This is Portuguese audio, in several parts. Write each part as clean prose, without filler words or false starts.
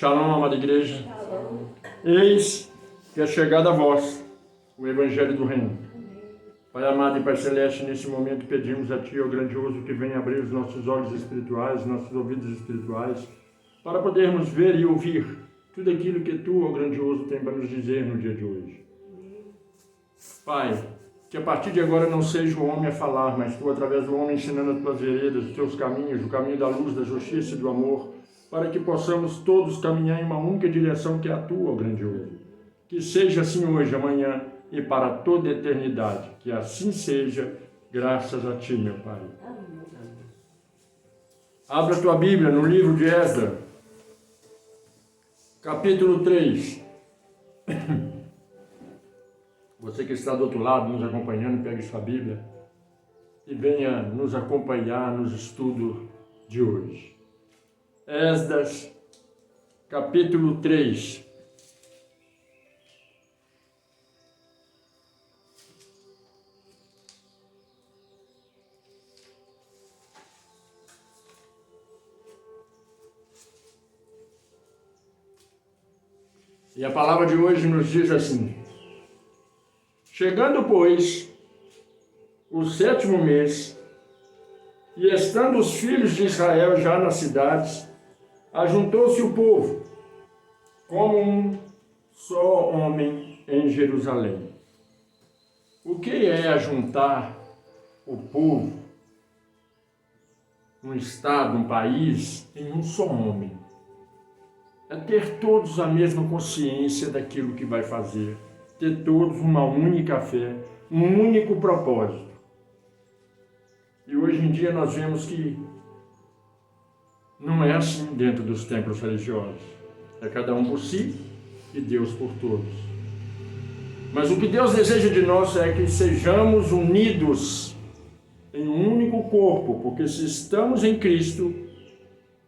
Shalom, amada igreja. Shalom. Eis que é chegada a vós o Evangelho do Reino. Pai amado e Pai Celeste, nesse momento pedimos a Ti, ó grandioso, que venha abrir os nossos olhos espirituais, nossos ouvidos espirituais, para podermos ver e ouvir tudo aquilo que Tu, ó grandioso, tem para nos dizer no dia de hoje. Pai, que a partir de agora não seja o homem a falar, mas Tu, através do homem, ensinando as Tuas veredas, os Teus caminhos, o caminho da luz, da justiça e do amor, para que possamos todos caminhar em uma única direção, que é a Tua, ó grandioso. Que seja assim hoje, amanhã e para toda a eternidade. Que assim seja, graças a Ti, meu Pai. Abra a Tua Bíblia no livro de Esdras, capítulo 3. Você que está do outro lado, nos acompanhando, pegue sua Bíblia e venha nos acompanhar nos estudos de hoje. Esdras, capítulo 3. E a palavra de hoje nos diz assim: chegando, pois, o 7º mês, e estando os filhos de Israel já nas cidades, ajuntou-se o povo, como um só homem em Jerusalém. O que é ajuntar o povo, um estado, um país, em um só homem? É ter todos a mesma consciência daquilo que vai fazer, ter todos uma única fé, um único propósito. E hoje em dia nós vemos que não é assim dentro dos templos religiosos. É cada um por si e Deus por todos. Mas o que Deus deseja de nós é que sejamos unidos em um único corpo, porque se estamos em Cristo,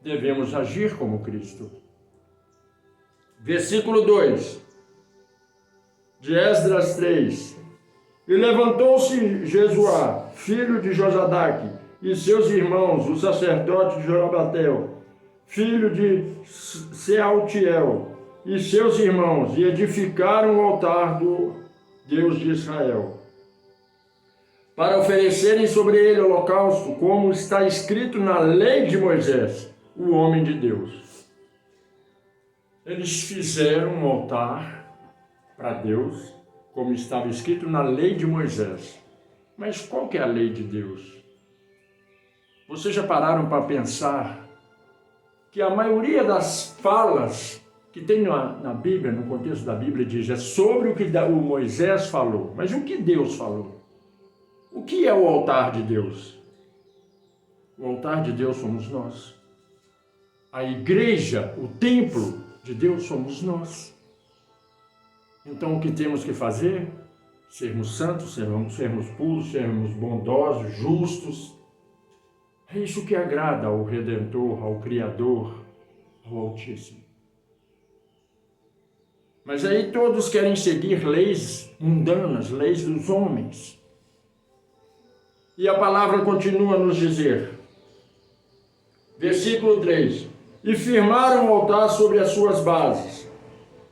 devemos agir como Cristo. Versículo 2 de Esdras 3. E levantou-se Jesuá, filho de Josadaque, e seus irmãos, o sacerdote de Jorobatel, filho de Sealtiel, e seus irmãos, e edificaram o altar do Deus de Israel, para oferecerem sobre ele holocausto, como está escrito na lei de Moisés, o homem de Deus. Eles fizeram um altar para Deus, como estava escrito na lei de Moisés. Mas qual que é a lei de Deus? Vocês já pararam para pensar que a maioria das falas que tem na Bíblia, no contexto da Bíblia, diz é sobre o que o Moisés falou. Mas o que Deus falou? O que é o altar de Deus? O altar de Deus somos nós. A igreja, o templo de Deus somos nós. Então o que temos que fazer? Sermos santos, sermos puros, sermos bondosos, justos. É isso que agrada ao Redentor, ao Criador, ao Altíssimo. Mas aí todos querem seguir leis mundanas, leis dos homens. E a palavra continua a nos dizer, versículo 3, e firmaram o altar sobre as suas bases,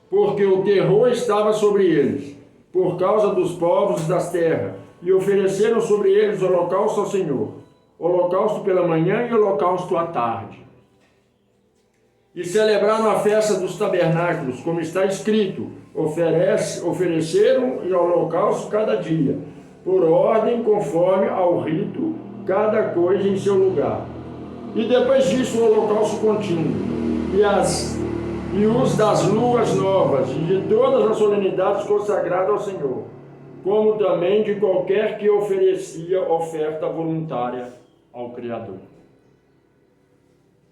porque o terror estava sobre eles, por causa dos povos das terras, e ofereceram sobre eles holocausto ao Senhor, holocausto pela manhã e holocausto à tarde. E celebraram a festa dos tabernáculos, como está escrito, ofereceram holocausto cada dia, por ordem conforme ao rito, cada coisa em seu lugar. E depois disso o holocausto contínuo, e os das luas novas, e de todas as solenidades consagradas ao Senhor, como também de qualquer que oferecia oferta voluntária ao Criador.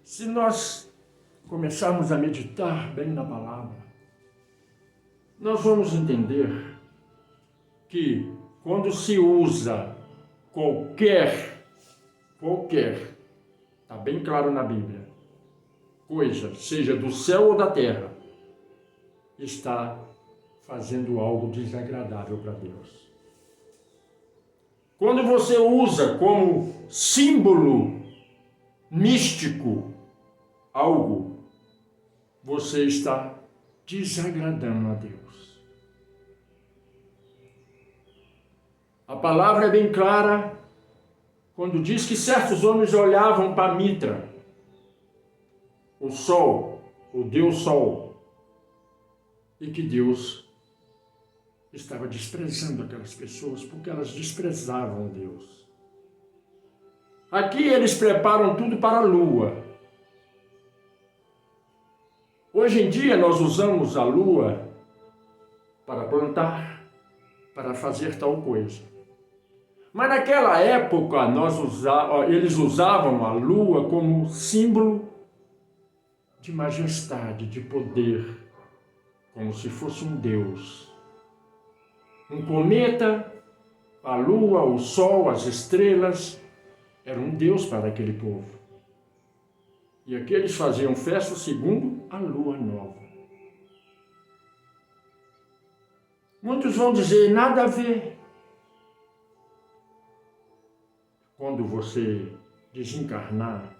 Se nós começarmos a meditar bem na palavra, nós vamos entender que quando se usa qualquer, está bem claro na Bíblia, coisa, seja do céu ou da terra, está fazendo algo desagradável para Deus. Quando você usa como símbolo místico algo, você está desagradando a Deus. A palavra é bem clara quando diz que certos homens olhavam para Mitra, o sol, o Deus Sol, e que Deus estava desprezando aquelas pessoas porque elas desprezavam Deus. Aqui eles preparam tudo para a lua. Hoje em dia nós usamos a lua para plantar, para fazer tal coisa. Mas naquela época eles usavam a lua como símbolo de majestade, de poder, como se fosse um Deus. Um cometa, a lua, o sol, as estrelas, era um Deus para aquele povo. E aqui eles faziam festa segundo a lua nova. Muitos vão dizer, nada a ver. Quando você desencarnar,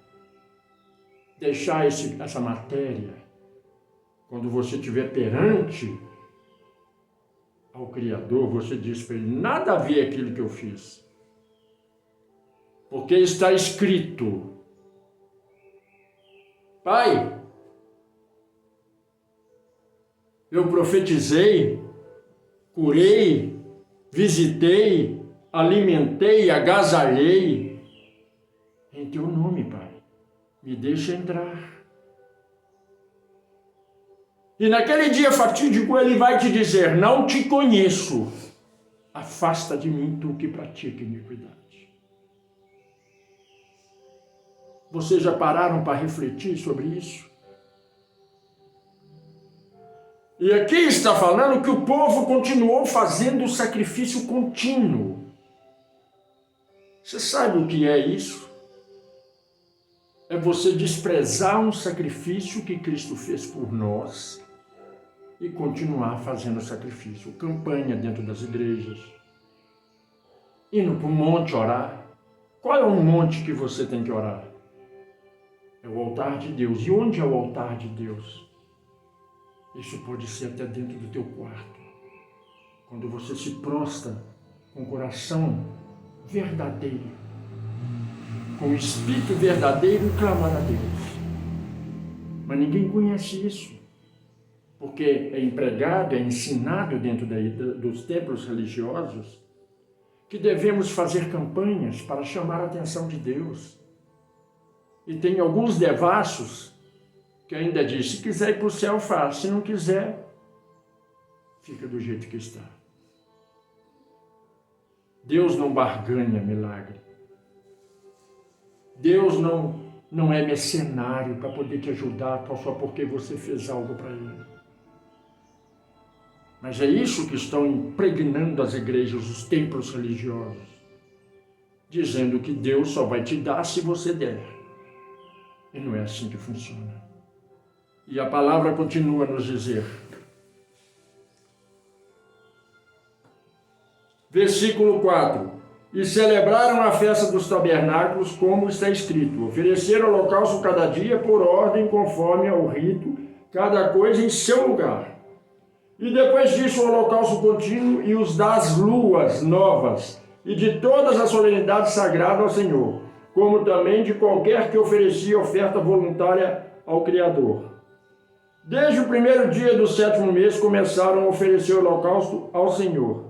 deixar essa matéria, quando você estiver perante ao Criador, você diz para ele, nada a ver aquilo que eu fiz. Porque está escrito, Pai, eu profetizei, curei, visitei, alimentei, agasalhei em teu nome, Pai. Me deixa entrar. E naquele dia fatídico ele vai te dizer, não te conheço. Afasta de mim tu que pratica iniquidade. Vocês já pararam para refletir sobre isso? E aqui está falando que o povo continuou fazendo o sacrifício contínuo. Você sabe o que é isso? É você desprezar um sacrifício que Cristo fez por nós e continuar fazendo sacrifício. Campanha dentro das igrejas. Indo para o monte orar. Qual é o monte que você tem que orar? É o altar de Deus. E onde é o altar de Deus? Isso pode ser até dentro do teu quarto. Quando você se prostra com o coração verdadeiro, com o espírito verdadeiro e clamar a Deus. Mas ninguém conhece isso. Porque é empregado, é ensinado dentro dos templos religiosos que devemos fazer campanhas para chamar a atenção de Deus. E tem alguns devassos que ainda diz, se quiser ir para o céu, faz. Se não quiser, fica do jeito que está. Deus não barganha milagre. Deus não é mercenário para poder te ajudar só porque você fez algo para Ele. Mas é isso que estão impregnando as igrejas, os templos religiosos, dizendo que Deus só vai te dar se você der. E não é assim que funciona. E a palavra continua a nos dizer. Versículo 4. E celebraram a festa dos tabernáculos, como está escrito. Ofereceram holocausto cada dia por ordem, conforme ao rito, cada coisa em seu lugar. E depois disso o holocausto contínuo e os das luas novas, e de todas as solenidades sagradas ao Senhor, como também de qualquer que oferecia oferta voluntária ao Criador. Desde o primeiro dia do 7º mês começaram a oferecer holocausto ao Senhor.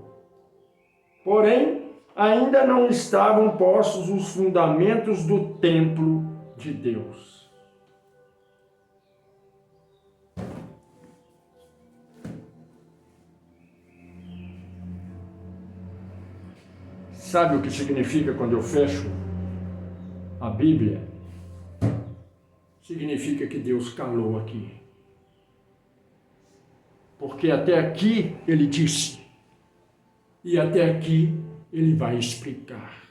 Porém, ainda não estavam postos os fundamentos do templo de Deus. Sabe o que significa quando eu fecho a Bíblia? Significa que Deus calou aqui. Porque até aqui ele disse, e até aqui ele vai explicar.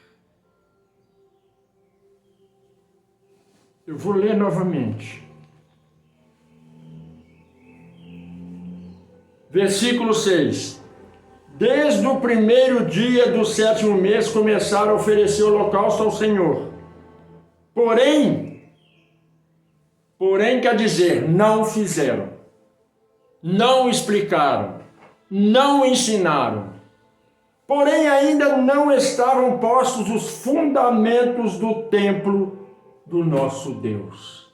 Eu vou ler novamente. Versículo 6. Desde o primeiro dia do 7º mês começaram a oferecer holocausto ao Senhor. Porém, Porém, quer dizer, não fizeram, não explicaram, não ensinaram. Porém, ainda não estavam postos os fundamentos do templo do nosso Deus.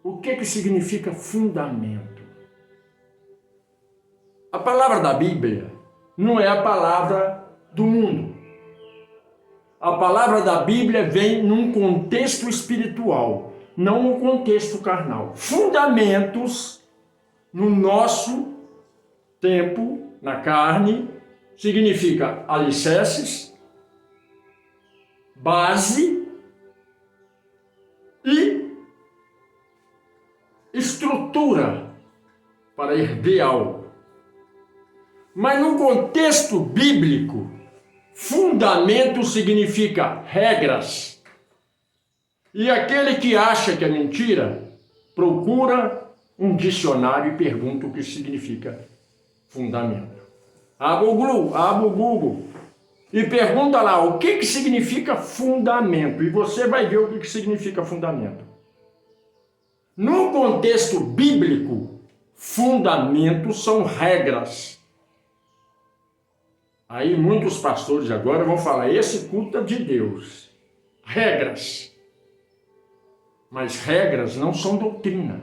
O que significa fundamento? A palavra da Bíblia não é a palavra do mundo. A palavra da Bíblia vem num contexto espiritual, não num contexto carnal. Fundamentos no nosso tempo, na carne, significa alicerces, base e estrutura para erguer algo. Mas no contexto bíblico, fundamento significa regras. E aquele que acha que é mentira, procura um dicionário e pergunta o que significa fundamento. Abre o Google e pergunta lá o que significa fundamento. E você vai ver o que significa fundamento. No contexto bíblico, fundamentos são regras. Aí muitos pastores agora vão falar, esse culto é de Deus. Regras. Mas regras não são doutrina.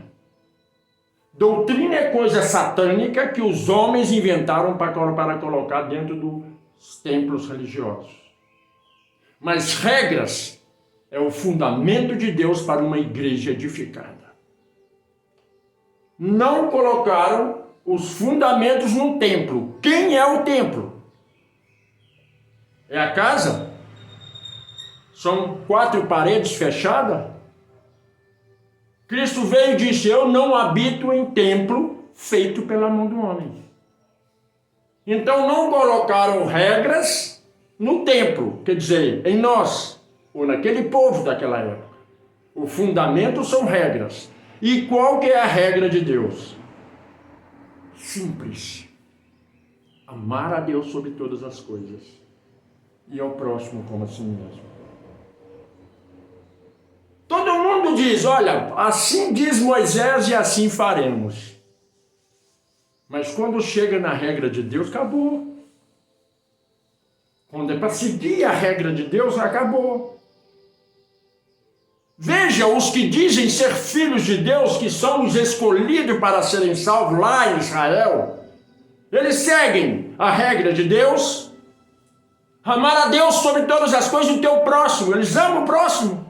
Doutrina é coisa satânica que os homens inventaram para colocar dentro dos templos religiosos. Mas regras é o fundamento de Deus para uma igreja edificada. Não colocaram os fundamentos no templo. Quem é o templo? É a casa? São 4 paredes fechadas? Cristo veio e disse, eu não habito em templo feito pela mão do homem. Então não colocaram regras no templo, quer dizer, em nós, ou naquele povo daquela época. O fundamento são regras. E qual que é a regra de Deus? Simples. Amar a Deus sobre todas as coisas. E ao próximo como a si mesmo. Todo mundo diz, olha, assim diz Moisés e assim faremos. Mas quando chega na regra de Deus, acabou. Quando é para seguir a regra de Deus, acabou. Veja, os que dizem ser filhos de Deus, que são os escolhidos para serem salvos lá em Israel, eles seguem a regra de Deus, amar a Deus sobre todas as coisas e o teu próximo, eles amam o próximo.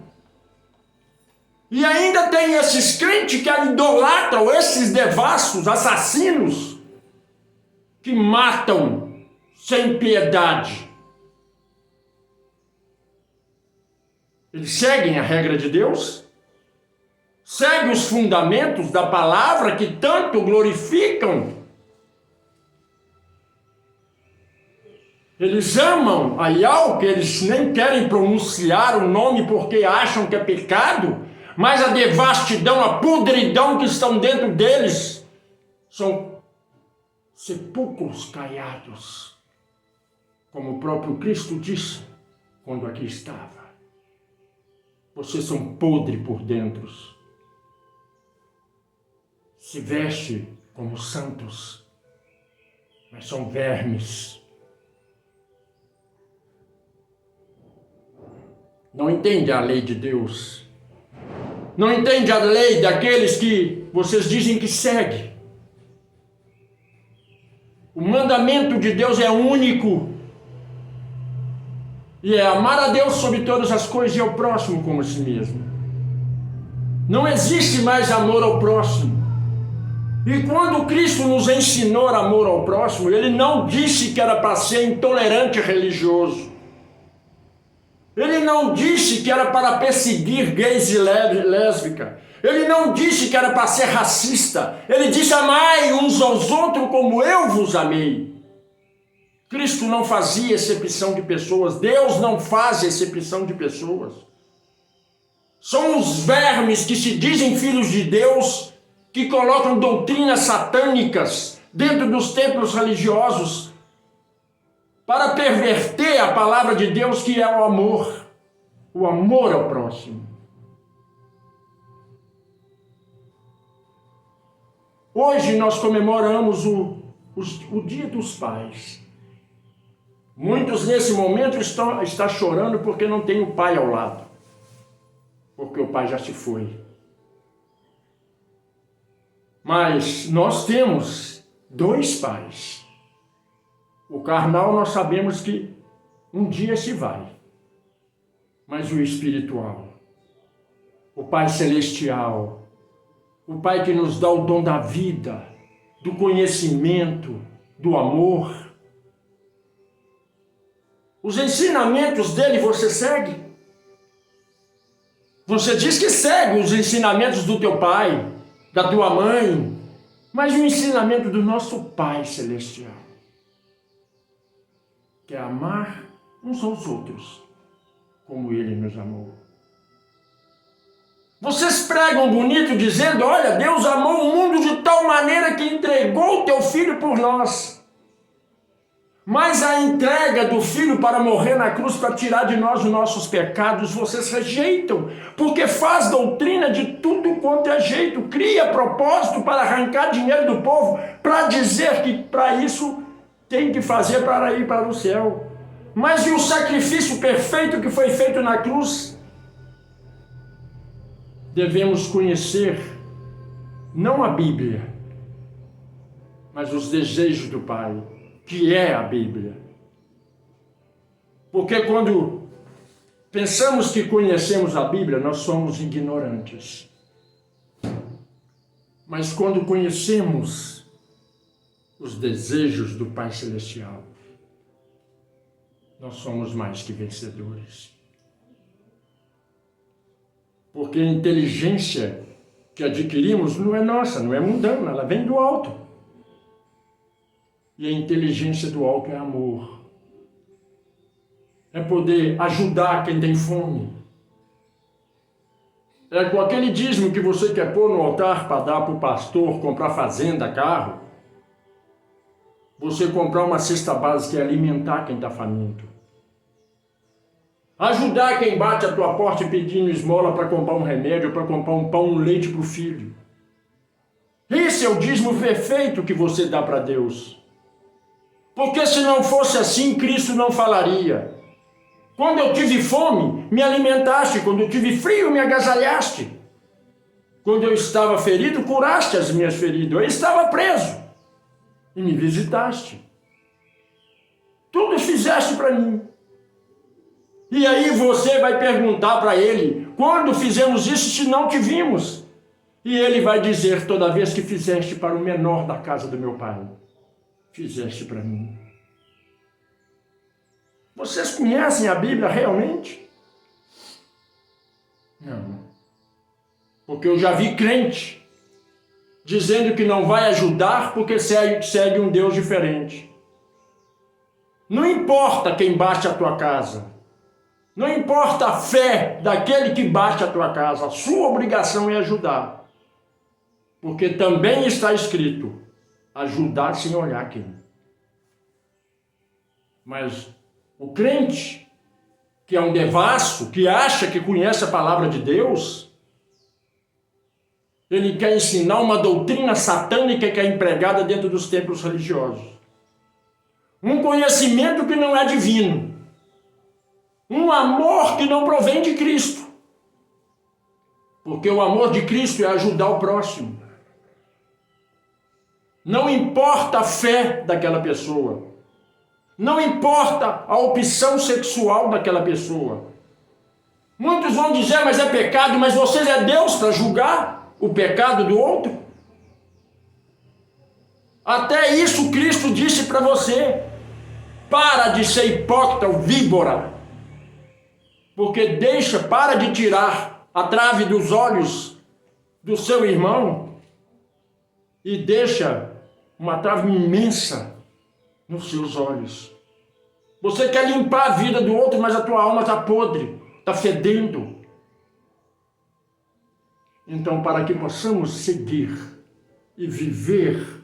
E ainda tem esses crentes que idolatram, esses devassos, assassinos, que matam sem piedade. Eles seguem a regra de Deus? Seguem os fundamentos da palavra que tanto glorificam? Eles amam a Yahweh, que eles nem querem pronunciar o nome porque acham que é pecado? Mas a devastidão, a podridão que estão dentro deles são sepulcros caiados, como o próprio Cristo disse quando aqui estava. Vocês são podres por dentro. Se veste como santos, mas são vermes. Não entende a lei de Deus. Não entende a lei daqueles que vocês dizem que segue. O mandamento de Deus é único. E é amar a Deus sobre todas as coisas e ao próximo como a si mesmo. Não existe mais amor ao próximo. E quando Cristo nos ensinou amor ao próximo, Ele não disse que era para ser intolerante religioso. Ele não disse que era para perseguir gays e lésbicas. Ele não disse que era para ser racista. Ele disse, amai uns aos outros como eu vos amei. Cristo não fazia acepção de pessoas. Deus não faz acepção de pessoas. São os vermes que se dizem filhos de Deus, que colocam doutrinas satânicas dentro dos templos religiosos, para perverter a palavra de Deus, que é o amor ao próximo. Hoje nós comemoramos o Dia dos Pais. Muitos nesse momento estão chorando porque não tem o pai ao lado, porque o pai já se foi. Mas nós temos dois pais. O carnal nós sabemos que um dia se vai, mas o espiritual, o Pai Celestial, o Pai que nos dá o dom da vida, do conhecimento, do amor. Os ensinamentos dele você segue? Você diz que segue os ensinamentos do teu pai, da tua mãe, mas o ensinamento do nosso Pai Celestial, que é amar uns aos outros, como ele nos amou. Vocês pregam bonito dizendo, olha, Deus amou o mundo de tal maneira que entregou o teu filho por nós. Mas a entrega do Filho para morrer na cruz, para tirar de nós os nossos pecados, vocês rejeitam, porque faz doutrina de tudo quanto é jeito, cria propósito para arrancar dinheiro do povo, para dizer que para isso tem que fazer para ir para o céu. Mas e o sacrifício perfeito que foi feito na cruz? Devemos conhecer, não a Bíblia, mas os desejos do Pai, que é a Bíblia. Porque quando pensamos que conhecemos a Bíblia, nós somos ignorantes. Mas quando conhecemos os desejos do Pai Celestial, nós somos mais que vencedores. Porque a inteligência que adquirimos não é nossa, não é mundana, ela vem do alto. E a inteligência do alto é amor. É poder ajudar quem tem fome. É com aquele dízimo que você quer pôr no altar para dar para o pastor, comprar fazenda, carro, você comprar uma cesta básica e alimentar quem está faminto. Ajudar quem bate a tua porta pedindo esmola para comprar um remédio, para comprar um pão, um leite para o filho. Esse é o dízimo perfeito que você dá para Deus. Porque se não fosse assim, Cristo não falaria. Quando eu tive fome, me alimentaste. Quando eu tive frio, me agasalhaste. Quando eu estava ferido, curaste as minhas feridas. Eu estava preso e me visitaste. Tudo fizeste para mim. E aí você vai perguntar para ele, quando fizemos isso se não te vimos? E ele vai dizer, toda vez que fizeste para o menor da casa do meu pai, fizeste para mim. Vocês conhecem a Bíblia realmente? Não. Porque eu já vi crente dizendo que não vai ajudar porque segue um Deus diferente. Não importa quem bate a tua casa. Não importa a fé daquele que bate a tua casa. A sua obrigação é ajudar. Porque também está escrito, ajudar sem olhar quem. Mas o crente, que é um devasso, que acha que conhece a palavra de Deus, ele quer ensinar uma doutrina satânica que é empregada dentro dos templos religiosos. Um conhecimento que não é divino. Um amor que não provém de Cristo. Porque o amor de Cristo é ajudar o próximo. Não importa a fé daquela pessoa. Não importa a opção sexual daquela pessoa. Muitos vão dizer, mas é pecado, mas você é Deus para julgar o pecado do outro? Até isso Cristo disse para você. Para de ser hipócrita ou víbora. Porque para de tirar a trave dos olhos do seu irmão e deixa uma trave imensa nos seus olhos. Você quer limpar a vida do outro, mas a tua alma está podre, está fedendo. Então, para que possamos seguir e viver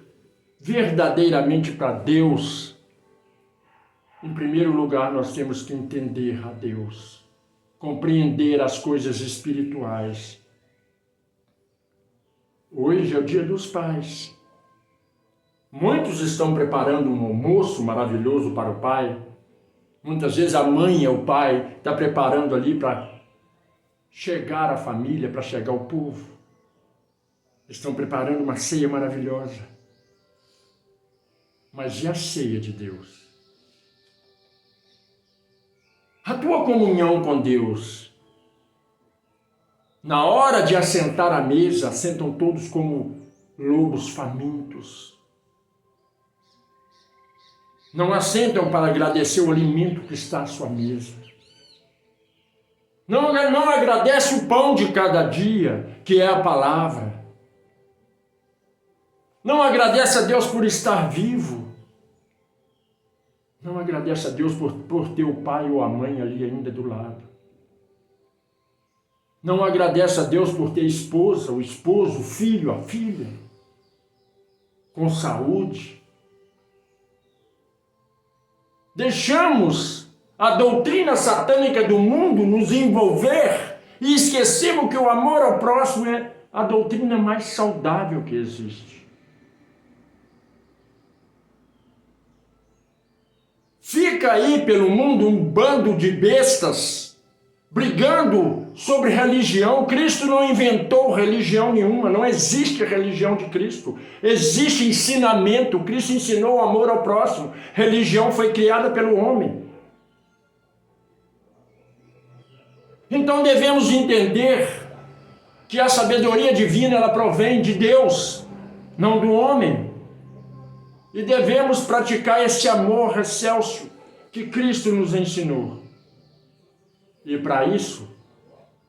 verdadeiramente para Deus, em primeiro lugar nós temos que entender a Deus. Compreender as coisas espirituais. Hoje é o Dia dos Pais. Muitos estão preparando um almoço maravilhoso para o pai. Muitas vezes a mãe ou o pai está preparando ali para chegar a família, para chegar o povo. Estão preparando uma ceia maravilhosa. Mas e a ceia de Deus? A tua comunhão com Deus. Na hora de assentar à mesa, assentam todos como lobos famintos. Não assentam para agradecer o alimento que está à sua mesa. Não agradece o pão de cada dia, que é a palavra. Não agradece a Deus por estar vivo. Não agradece a Deus por ter o pai ou a mãe ali ainda do lado. Não agradece a Deus por ter esposa, o esposo, o filho, a filha, com saúde. Deixamos a doutrina satânica do mundo nos envolver e esquecemos que o amor ao próximo é a doutrina mais saudável que existe. Fica aí pelo mundo um bando de bestas brigando sobre religião. Cristo não inventou religião nenhuma, não existe religião de Cristo. Existe ensinamento, Cristo ensinou o amor ao próximo. Religião foi criada pelo homem. Então devemos entender que a sabedoria divina ela provém de Deus, não do homem. E devemos praticar esse amor excelso que Cristo nos ensinou. E para isso,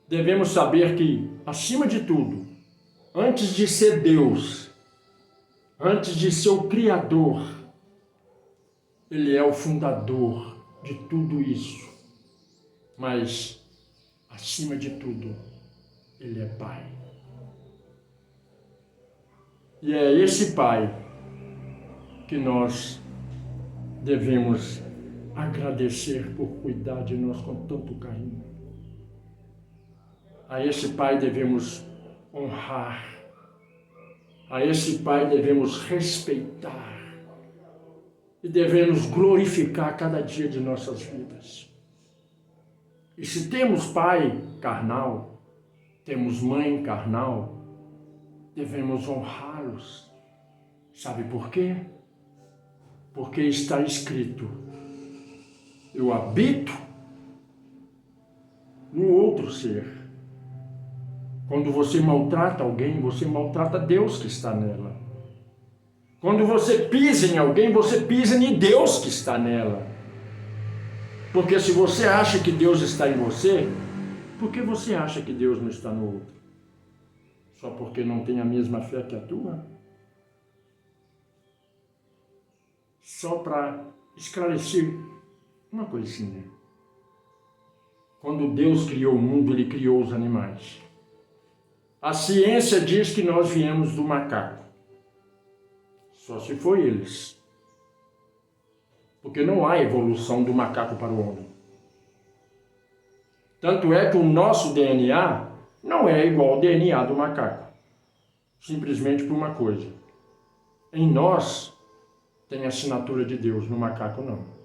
devemos saber que, acima de tudo, antes de ser Deus, antes de ser o Criador, Ele é o fundador de tudo isso. Mas, acima de tudo, Ele é Pai. E é esse Pai que nós devemos agradecer por cuidar de nós com tanto carinho. A esse Pai devemos honrar. A esse Pai devemos respeitar. E devemos glorificar cada dia de nossas vidas. E se temos pai carnal, temos mãe carnal, devemos honrá-los. Sabe por quê? Porque está escrito: eu habito no outro ser. Quando você maltrata alguém, você maltrata Deus que está nela. Quando você pisa em alguém, você pisa em Deus que está nela. Porque se você acha que Deus está em você, por que você acha que Deus não está no outro? Só porque não tem a mesma fé que a tua? Só para esclarecer uma coisinha. Quando Deus criou o mundo, Ele criou os animais. A ciência diz que nós viemos do macaco. Só se foi eles. Porque não há evolução do macaco para o homem. Tanto é que o nosso DNA não é igual ao DNA do macaco. Simplesmente por uma coisa. Em nós tem a assinatura de Deus, no macaco não.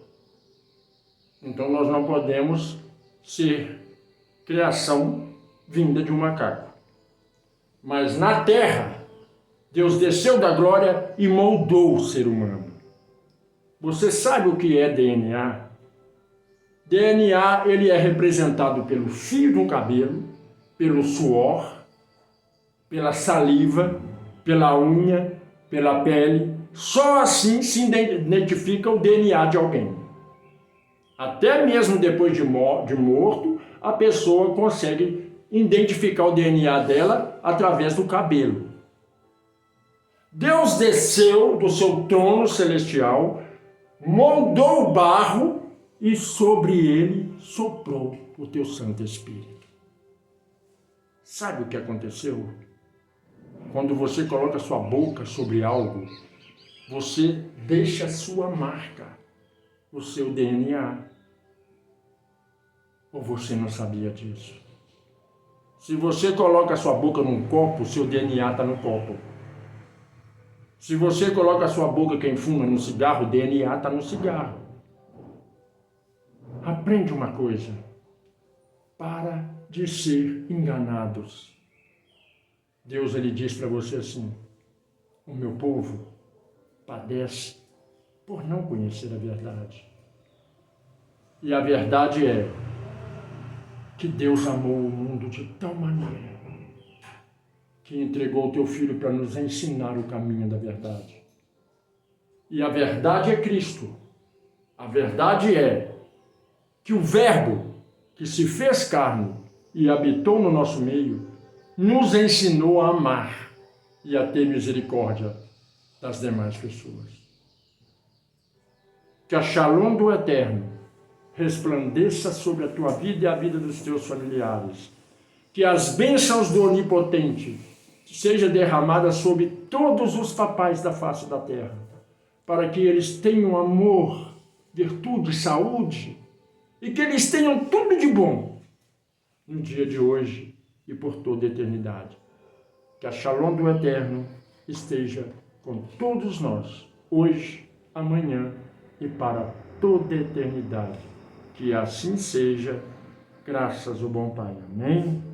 Então nós não podemos ser criação vinda de um macaco. Mas na terra, Deus desceu da glória e moldou o ser humano. Você sabe o que é DNA? DNA, ele é representado pelo fio de um cabelo, pelo suor, pela saliva, pela unha, pela pele. Só assim se identifica o DNA de alguém. Até mesmo depois de morto, a pessoa consegue identificar o DNA dela através do cabelo. Deus desceu do seu trono celestial, moldou o barro e sobre ele soprou o teu Santo Espírito. Sabe o que aconteceu? Quando você coloca sua boca sobre algo, você deixa a sua marca, o seu DNA. Ou você não sabia disso? Se você coloca a sua boca num copo, o seu DNA está no copo. Se você coloca a sua boca, quem fuma no cigarro, o DNA está no cigarro. Aprende uma coisa. Para de ser enganados. Deus, ele diz para você assim: o meu povo padece por não conhecer a verdade. E a verdade é que Deus amou o mundo de tal maneira que entregou o teu Filho para nos ensinar o caminho da verdade. E a verdade é Cristo. A verdade é que o Verbo que se fez carne e habitou no nosso meio, nos ensinou a amar e a ter misericórdia das demais pessoas. Que a Shalom do Eterno resplandeça sobre a tua vida e a vida dos teus familiares. Que as bênçãos do Onipotente sejam derramadas sobre todos os papais da face da terra, para que eles tenham amor, virtude, saúde, e que eles tenham tudo de bom no dia de hoje e por toda a eternidade. Que a Shalom do Eterno esteja com todos nós, hoje, amanhã e para toda a eternidade. Que assim seja, graças ao bom Pai. Amém?